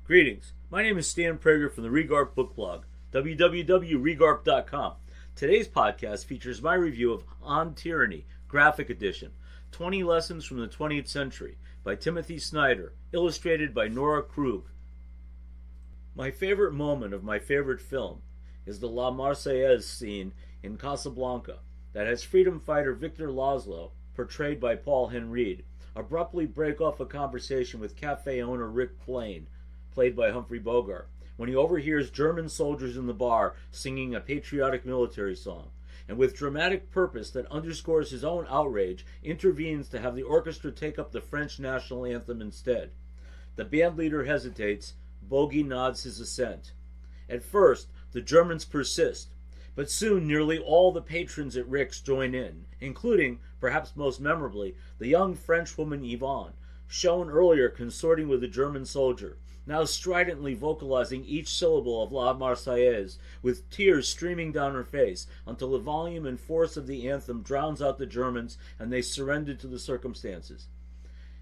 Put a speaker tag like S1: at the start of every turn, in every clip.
S1: Greetings. My name is Stan Prager from the Regarp book blog, www.regarp.com. Today's podcast features my review of On Tyranny, Graphic Edition, 20 Lessons from the 20th Century by Timothy Snyder, illustrated by Nora Krug. My favorite moment of my favorite film is the La Marseillaise scene in Casablanca that has freedom fighter Victor Laszlo, portrayed by Paul Henreid, abruptly break off a conversation with cafe owner Rick Blaine, played by Humphrey Bogart, when he overhears German soldiers in the bar singing a patriotic military song, and with dramatic purpose that underscores his own outrage, intervenes to have the orchestra take up the French national anthem instead. The band leader hesitates. Bogey nods his assent. At first, the Germans persist, but soon nearly all the patrons at Rick's join in, including, perhaps most memorably, the young Frenchwoman Yvonne, shown earlier consorting with a German soldier, now stridently vocalizing each syllable of La Marseillaise, with tears streaming down her face, until the volume and force of the anthem drowns out the Germans and they surrender to the circumstances.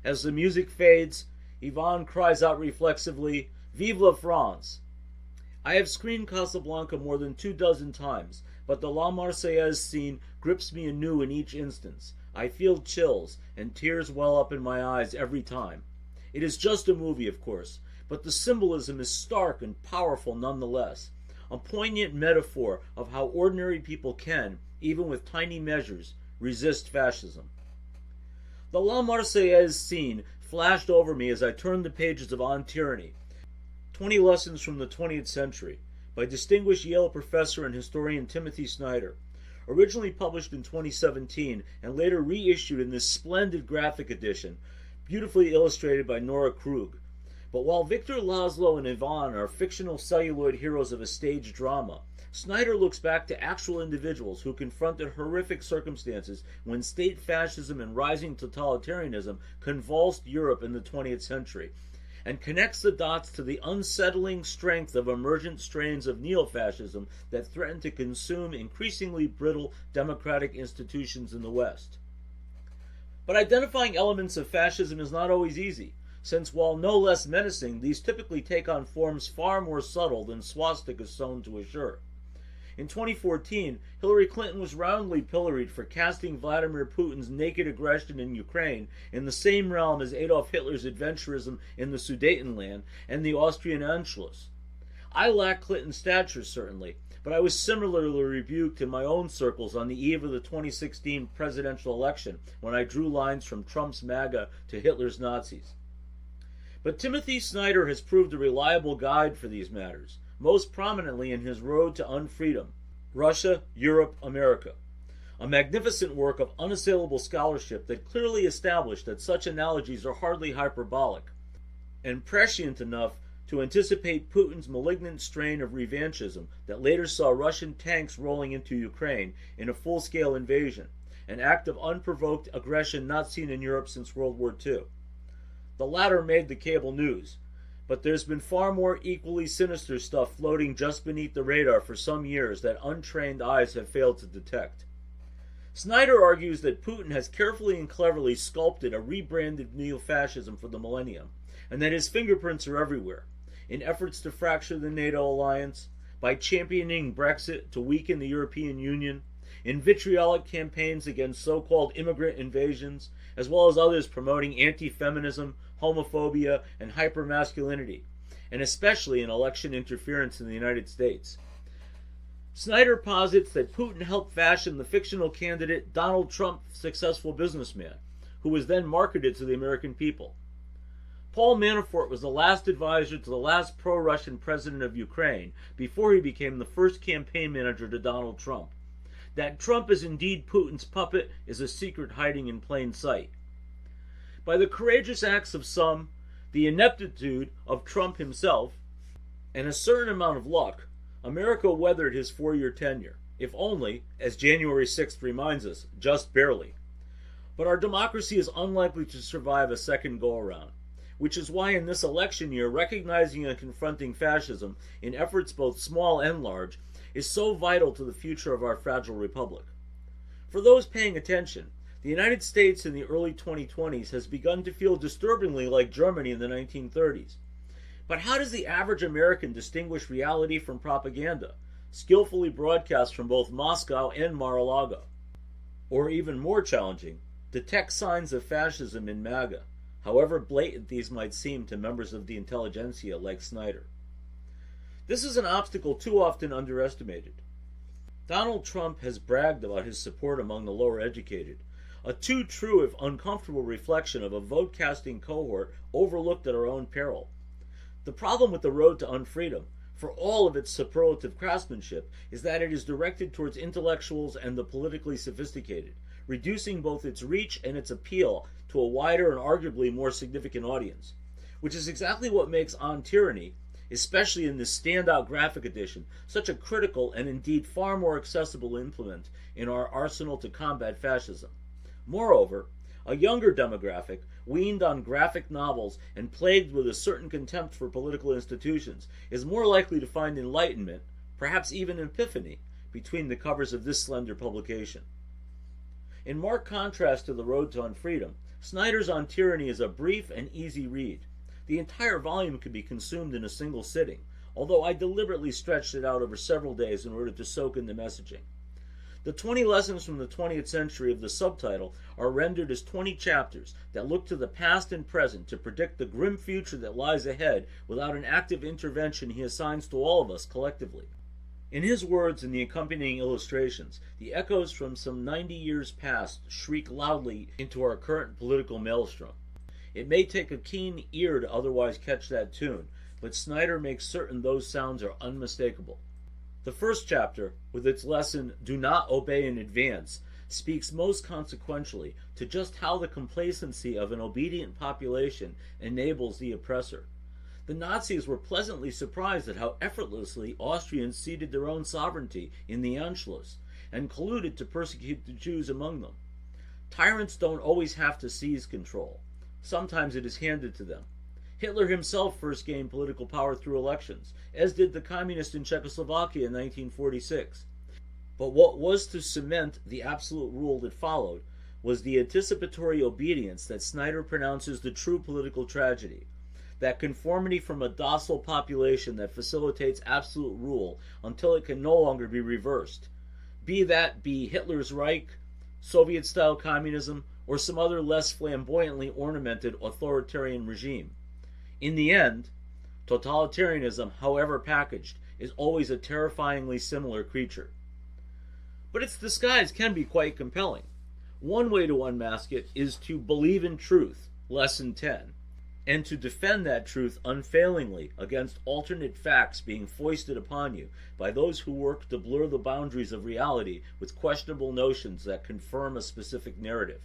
S1: As the music fades, Yvonne cries out reflexively, "Vive la France!" I have screened Casablanca more than 24 times, but the La Marseillaise scene grips me anew in each instance. I feel chills, and tears well up in my eyes every time. It is just a movie, of course, but the symbolism is stark and powerful nonetheless. A poignant metaphor of how ordinary people can, even with tiny measures, resist fascism. The La Marseillaise scene flashed over me as I turned the pages of On Tyranny, 20 Lessons from the 20th Century, by distinguished Yale professor and historian Timothy Snyder. Originally published in 2017 and later reissued in this splendid graphic edition, beautifully illustrated by Nora Krug. But while Victor Laszlo and Yvonne are fictional celluloid heroes of a stage drama, Snyder looks back to actual individuals who confronted horrific circumstances when state fascism and rising totalitarianism convulsed Europe in the 20th century, and connects the dots to the unsettling strength of emergent strains of neo-fascism that threaten to consume increasingly brittle democratic institutions in the West. But identifying elements of fascism is not always easy, since while no less menacing, these typically take on forms far more subtle than swastikas sewn to a shirt. In 2014, Hillary Clinton was roundly pilloried for casting Vladimir Putin's naked aggression in Ukraine in the same realm as Adolf Hitler's adventurism in the Sudetenland and the Austrian Anschluss. I lack Clinton's stature, certainly, but I was similarly rebuked in my own circles on the eve of the 2016 presidential election when I drew lines from Trump's MAGA to Hitler's Nazis. But Timothy Snyder has proved a reliable guide for these matters, most prominently in his Road to Unfreedom, Russia, Europe, America, a magnificent work of unassailable scholarship that clearly established that such analogies are hardly hyperbolic, and prescient enough to anticipate Putin's malignant strain of revanchism that later saw Russian tanks rolling into Ukraine in a full-scale invasion, an act of unprovoked aggression not seen in Europe since World War II. The latter made the cable news, but there's been far more equally sinister stuff floating just beneath the radar for some years that untrained eyes have failed to detect. Snyder argues that Putin has carefully and cleverly sculpted a rebranded neo-fascism for the millennium, and that his fingerprints are everywhere, in efforts to fracture the NATO alliance, by championing Brexit to weaken the European Union, in vitriolic campaigns against so-called immigrant invasions, as well as others promoting anti-feminism, homophobia, and hypermasculinity, and especially in election interference in the United States. Snyder posits that Putin helped fashion the fictional candidate Donald Trump, successful businessman, who was then marketed to the American people. Paul Manafort was the last advisor to the last pro-Russian president of Ukraine before he became the first campaign manager to Donald Trump. That Trump is indeed Putin's puppet is a secret hiding in plain sight. By the courageous acts of some, the ineptitude of Trump himself, and a certain amount of luck, America weathered his 4-year tenure, if only, as January 6th reminds us, just barely. But our democracy is unlikely to survive a second go-around, which is why in this election year, recognizing and confronting fascism in efforts both small and large is so vital to the future of our fragile republic. For those paying attention, the United States in the early 2020s has begun to feel disturbingly like Germany in the 1930s. But how does the average American distinguish reality from propaganda, skillfully broadcast from both Moscow and Mar-a-Lago? Or even more challenging, detect signs of fascism in MAGA, however blatant these might seem to members of the intelligentsia like Snyder. This is an obstacle too often underestimated. Donald Trump has bragged about his support among the lower educated, a too true if uncomfortable reflection of a vote-casting cohort overlooked at our own peril. The problem with the road to unfreedom, for all of its superlative craftsmanship, is that it is directed towards intellectuals and the politically sophisticated, reducing both its reach and its appeal to a wider and arguably more significant audience, which is exactly what makes On Tyranny, especially in this standout graphic edition, such a critical and indeed far more accessible implement in our arsenal to combat fascism. Moreover, a younger demographic, weaned on graphic novels and plagued with a certain contempt for political institutions, is more likely to find enlightenment, perhaps even epiphany, between the covers of this slender publication. In marked contrast to The Road to Unfreedom, Snyder's On Tyranny is a brief and easy read. The entire volume could be consumed in a single sitting, although I deliberately stretched it out over several days in order to soak in the messaging. The 20 lessons from the 20th century of the subtitle are rendered as 20 chapters that look to the past and present to predict the grim future that lies ahead without an active intervention he assigns to all of us collectively. In his words and the accompanying illustrations, the echoes from some 90 years past shriek loudly into our current political maelstrom. It may take a keen ear to otherwise catch that tune, but Snyder makes certain those sounds are unmistakable. The first chapter, with its lesson, Do Not Obey in Advance, speaks most consequentially to just how the complacency of an obedient population enables the oppressor. The Nazis were pleasantly surprised at how effortlessly Austrians ceded their own sovereignty in the Anschluss, and colluded to persecute the Jews among them. Tyrants don't always have to seize control. Sometimes it is handed to them. Hitler himself first gained political power through elections, as did the communists in Czechoslovakia in 1946. But what was to cement the absolute rule that followed was the anticipatory obedience that Snyder pronounces the true political tragedy, that conformity from a docile population that facilitates absolute rule until it can no longer be reversed, be Hitler's Reich, Soviet-style communism, or some other less flamboyantly ornamented authoritarian regime. In the end, totalitarianism, however packaged, is always a terrifyingly similar creature. But its disguise can be quite compelling. One way to unmask it is to believe in truth, Lesson 10, and to defend that truth unfailingly against alternate facts being foisted upon you by those who work to blur the boundaries of reality with questionable notions that confirm a specific narrative.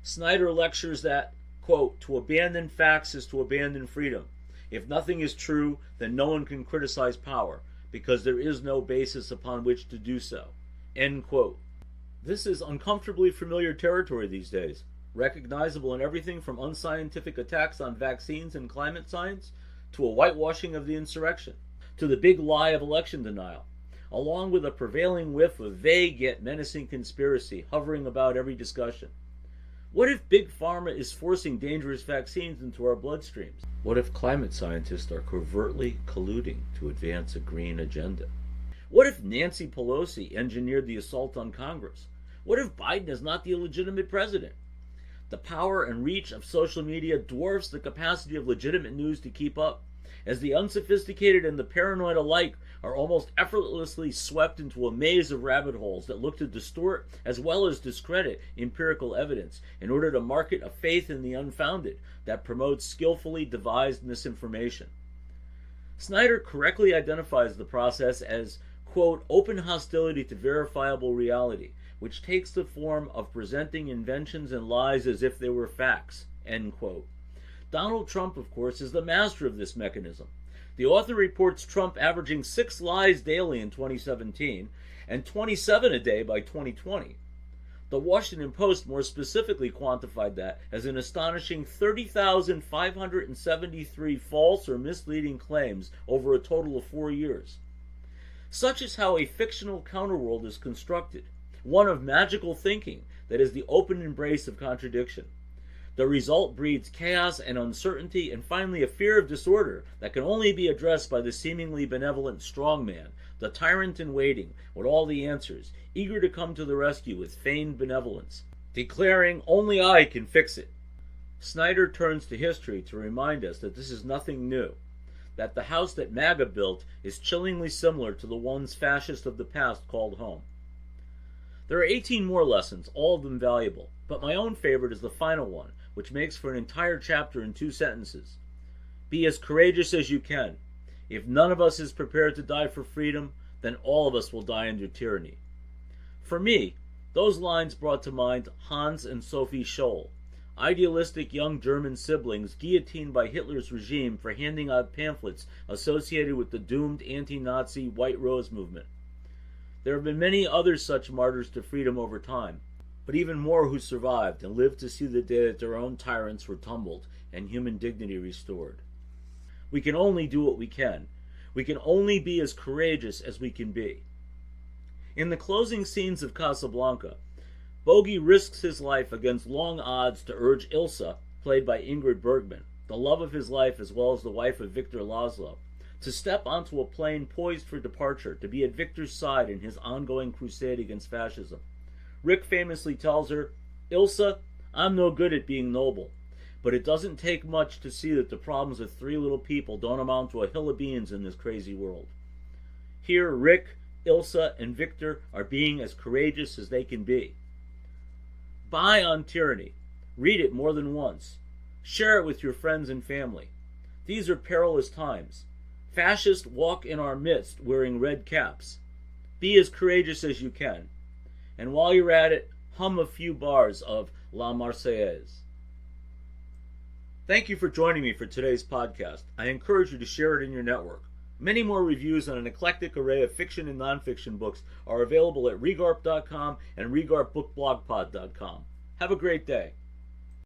S1: Snyder lectures that, quote, to abandon facts is to abandon freedom. If nothing is true, then no one can criticize power, because there is no basis upon which to do so. End quote. This is uncomfortably familiar territory these days, recognizable in everything from unscientific attacks on vaccines and climate science to a whitewashing of the insurrection, to the big lie of election denial, along with a prevailing whiff of vague yet menacing conspiracy hovering about every discussion. What if Big Pharma is forcing dangerous vaccines into our bloodstreams? What if climate scientists are covertly colluding to advance a green agenda? What if Nancy Pelosi engineered the assault on Congress? What if Biden is not the illegitimate president? The power and reach of social media dwarfs the capacity of legitimate news to keep up, as the unsophisticated and the paranoid alike are almost effortlessly swept into a maze of rabbit holes that look to distort as well as discredit empirical evidence in order to market a faith in the unfounded that promotes skillfully devised misinformation. Snyder correctly identifies the process as, quote, open hostility to verifiable reality, which takes the form of presenting inventions and lies as if they were facts, end quote. Donald Trump, of course, is the master of this mechanism. The author reports Trump averaging 6 lies daily in 2017 and 27 a day by 2020. The Washington Post more specifically quantified that as an astonishing 30,573 false or misleading claims over a total of 4 years. Such is how a fictional counterworld is constructed, one of magical thinking that is the open embrace of contradiction. The result breeds chaos and uncertainty, and finally a fear of disorder that can only be addressed by the seemingly benevolent strongman, the tyrant in waiting, with all the answers, eager to come to the rescue with feigned benevolence, declaring, "Only I can fix it." Snyder turns to history to remind us that this is nothing new, that the house that MAGA built is chillingly similar to the ones fascists of the past called home. There are 18 more lessons, all of them valuable, but my own favorite is the final one, which makes for an entire chapter in 2 sentences. Be as courageous as you can. If none of us is prepared to die for freedom, then all of us will die under tyranny. For me, those lines brought to mind Hans and Sophie Scholl, idealistic young German siblings guillotined by Hitler's regime for handing out pamphlets associated with the doomed anti-Nazi White Rose movement. There have been many other such martyrs to freedom over time, but even more who survived and lived to see the day that their own tyrants were tumbled and human dignity restored. We can only do what we can. We can only be as courageous as we can be. In the closing scenes of Casablanca, Bogey risks his life against long odds to urge Ilsa, played by Ingrid Bergman, the love of his life as well as the wife of Victor Laszlo, to step onto a plane poised for departure to be at Victor's side in his ongoing crusade against fascism. Rick famously tells her, "Ilsa, I'm no good at being noble, but it doesn't take much to see that the problems of 3 little people don't amount to a hill of beans in this crazy world." Here, Rick, Ilsa, and Victor are being as courageous as they can be. Buy On Tyranny. Read it more than once. Share it with your friends and family. These are perilous times. Fascists walk in our midst wearing red caps. Be as courageous as you can. And while you're at it, hum a few bars of La Marseillaise. Thank you for joining me for today's podcast. I encourage you to share it in your network. Many more reviews on an eclectic array of fiction and nonfiction books are available at Regarp.com and RegarpBookBlogPod.com. Have a great day.